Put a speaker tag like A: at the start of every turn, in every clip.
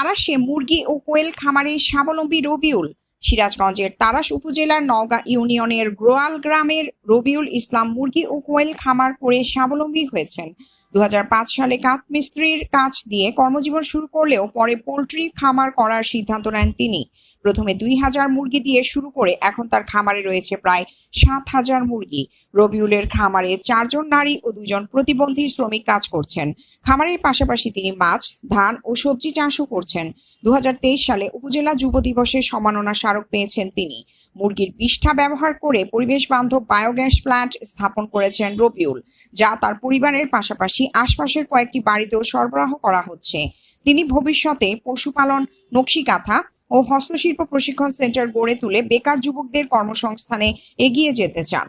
A: তারাশে মুরগি ও কোয়েল খামারে স্বাবলম্বী রবিউল। সিরাজগঞ্জের তারাশ উপজেলার নওগাঁ ইউনিয়নের গ্রোয়াল গ্রামের রবিউল ইসলাম মুরগি ও কোয়েল খামার করে স্বাবলম্বী হয়েছেন। 2005 সালে কাঠ মিস্ত্রির কাজ দিয়ে কর্মজীবন শুরু করলেও পরে পোল্ট্রি খামার করার সিদ্ধান্ত নেন তিনি। প্রথমে 2000 মুরগি দিয়ে শুরু করে এখন তার খামারে রয়েছে প্রায় 7000 মুরগি। রবিউলের খামারে 4 জন নারী ও 2 জন প্রতিবন্ধী শ্রমিক কাজ করছেন। খামারের পাশাপাশি তিনি মাছ, ধান ও সবজি চাষও করছেন। 2023 সালে উপজেলা যুব দিবসের সম্মাননা স্মারক পেয়েছেন তিনি। মুরগির বিষ্ঠা ব্যবহার করে পরিবেশ বান্ধব বায়োগ্যাস প্ল্যান্ট স্থাপন করেছেন রবিউল, যা তার পরিবারের পাশাপাশি আশপাশের কয়েকটি বাড়িতেও সরবরাহ করা হচ্ছে। তিনি ভবিষ্যতে পশুপালন, নকশিকাঁথা ও হস্তশিল্প প্রশিক্ষণ সেন্টার গড়ে তুলে বেকার যুবকদের কর্মসংস্থানে এগিয়ে যেতে চান।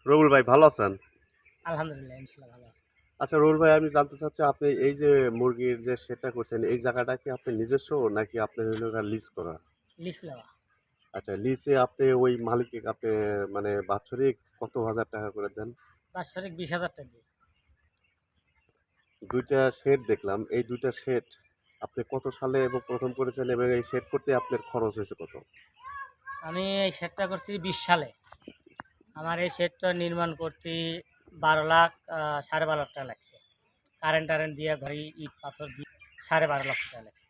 B: রবুল ভাই ভালো আছেন?
C: আলহামদুলিল্লাহ, ইনশাআল্লাহ ভালো আছি।
B: আচ্ছা রবুল ভাই, আমি জানতে চাচ্ছি আপনি এই যে মুরগির যে শেডটা করছেন, এই জায়গাটা কি আপনি নিজস্ব নাকি আপনার হলো লিজ করা?
C: লিজ নেওয়া।
B: আচ্ছা, লিজে আপনি ওই মালিককে আপনি মানে বাৎসরিক কত হাজার টাকা করে দেন?
C: বাৎসরিক 20,000 টাকা দিই।
B: দুইটা শেড দেখলাম, এই দুইটা শেড আপনি কত সালে এবং প্রথম করেছেন এবং এই শেড করতে আপনার খরচ হয়েছে কত?
C: আমি এই শেডটা করছি 20 সালে। আমার এই শেডটা নির্মাণ করতে 12 লাখ 12.5 লাখ টাকা লাগছে। কারেন্ট দিয়ে ঘরে ইট পাথর দিয়ে 12.5 লাখ টাকা লাগছে।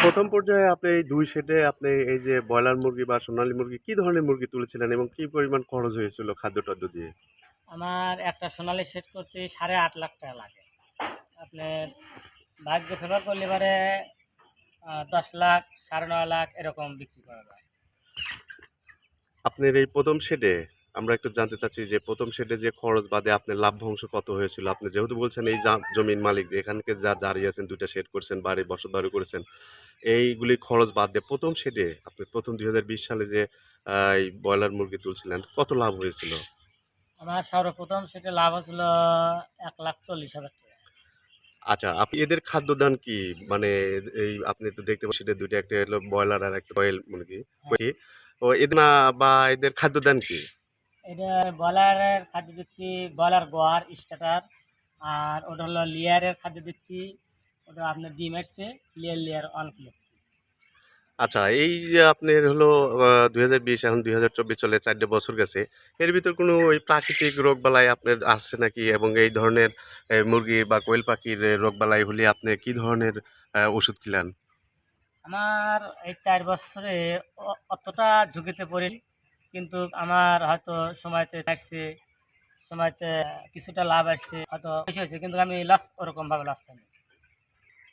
B: প্রথম পর্যায়ে আপনি এই দুই শেডে আপনি এই যে ব্রয়লার মুরগি বা সোনালী মুরগি কি ধরনের মুরগি তুলেছিলেন এবং কি পরিমাণ খরচ হয়েছিল খাদ্য টাদ্য দিয়ে?
C: আমার একটা সোনালী শেড করতে 8.5 লাখ টাকা লাগে। আপনার ভাগ্য ফেভার করলে এবারে 10 লাখ 9.5 লাখ এরকম বিক্রি করা যায়।
B: আপনার এই প্রথম শেডে আমরা একটু জানতে চাচ্ছি যে প্রথম শেডে যে খরচ বাদে আপনার লাভ্যাংশ কত হয়েছিল? আপনি যেহেতু বলছেন এই জমির মালিক, যে এখানকে যা দাঁড়িয়ে আছেন, দুইটা শেড করছেন, বাড়ি বসত বাড়ি করেছেন, এইগুলি খরচ বাদ দিয়ে প্রথম শেডে আপনি প্রথম 2020 সালে যে এই ব্রয়লার মুরগি তুলছিলেন, কত লাভ হয়েছিল?
C: আমার সর্বপ্রথম সেটা লাভ হয়েছিল 1,40,000 টাকা।
B: আচ্ছা, আপনি এদের খাদ্যদান কি মানে এই আপনি তো দেখতে পাচ্ছেন দুইটা, একটা হলো ব্রয়লার আর একটা কয়েল মুরগি,
C: হ্যাঁ।
B: তো এদের না বা এদের খাদ্যদান কি?
C: এটা ব্রয়লারের খাদ্য দিচ্ছি, ব্রয়লার গোয়ার স্টার্টার। আর ওটা হলো লেয়ারের খাদ্য দিচ্ছি, ওটা আপনার ডিম আসছে লেয়ার অন দিচ্ছি।
B: আচ্ছা, এই যে আপনার হলো 2020 এখন 2024 চলে, 4 বছর গেছে। এর ভিতর কোনো ওই প্রাকৃতিক রোগবালাই আপনার আসছে নাকি? এবং এই ধরনের মুরগি বা কোয়েল পাখির রোগবালাই হলে আপনি কি ধরনের ওষুধ খিলান?
C: আমার এই 4 বছরে অতটা ঝুঁকিতে পড়িনি, কিন্তু আমার হয়তো সময়তে আসছে, সময়তে কিছুটা লাভ আসছে, হয়তো বেশি হয়েছে, কিন্তু আমি লস ওরকমভাবে লস পাইনি।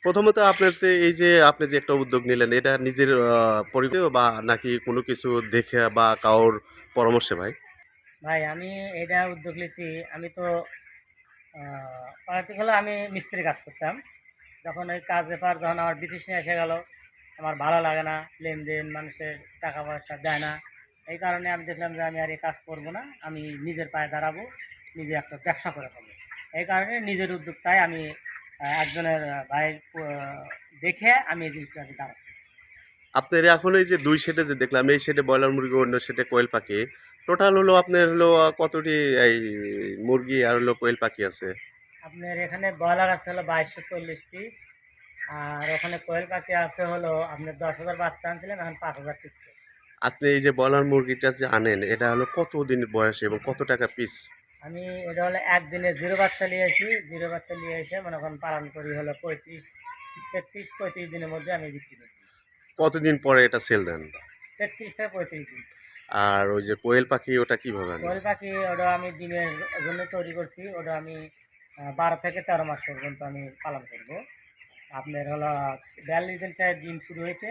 B: প্রথমত আপনার তো এই যে আপনি যে একটা উদ্যোগ নিলেন, এটা নিজের পরিচয় বা নাকি কোনো কিছু দেখে বা কারোর পরামর্শে ভাই?
C: ভাই, আমি এটা উদ্যোগ নিয়েছি। আমি তো প্রাকৃতিক হলো আমি মিস্ত্রি কাজ করতাম। যখন ওই কাজ ব্যাপার যখন আমার বিতৃষ্ণা এসে গেল, আমার ভালো লাগে না, লেনদেন মানুষের টাকা পয়সা দেয় না, এই কারণে আমি দেখলাম যে আমি আর এই কাজ করবো না, আমি নিজের পায়ে দাঁড়াবো, নিজে একটা ব্যবসা করে ফেলবো। এই কারণে নিজের উদ্যোগটাই আমি একজনের ভাইয়ের দেখে আমি এই জিনিসটা আর কি দাঁড়াচ্ছি।
B: আপনার এখন এই যে 2 শেডে যে দেখলাম, এই শেডে ব্রয়লার মুরগি, অন্য শেডে কোয়েল পাখি। টোটাল হলো আপনার হলো কতটি এই মুরগি আর হলো কোয়েল পাখি আছে?
C: আপনার এখানে ব্রয়লার আছে হলো 2240 পিস, আর ওখানে কোয়েল পাখি আছে হলো আপনার 10,000 বাচ্চা আনছিলাম, এখন 5,000 টিকছে।
B: আপনি এই যে ব্রয়লার মুরগিটা যে আনেন, এটা হলো কত দিনের বয়সে এবং কত টাকা পিস?
C: আমি এটা হলো একদিনে জিরো বাচ্চা নিয়ে আসি, জিরো বাচ্চা নিয়ে এসে মনে করেন পালন করি হলো 33-35 দিনের মধ্যে আমি বিক্রি করি।
B: কতদিন পরে এটা সেল দেন?
C: 33 থেকে 35 দিন।
B: আর ওই যে কোয়েল পাখি ওটা কিভাবে আনেন?
C: কোয়েল পাখি ওটা আমি ডিমের জন্য তৈরি করছি, ওটা আমি 12 থেকে 13 মাস পর্যন্ত আমি পালন করব। আপনার হলো 42 দিন থেকে ডিম শুরু হয়েছে,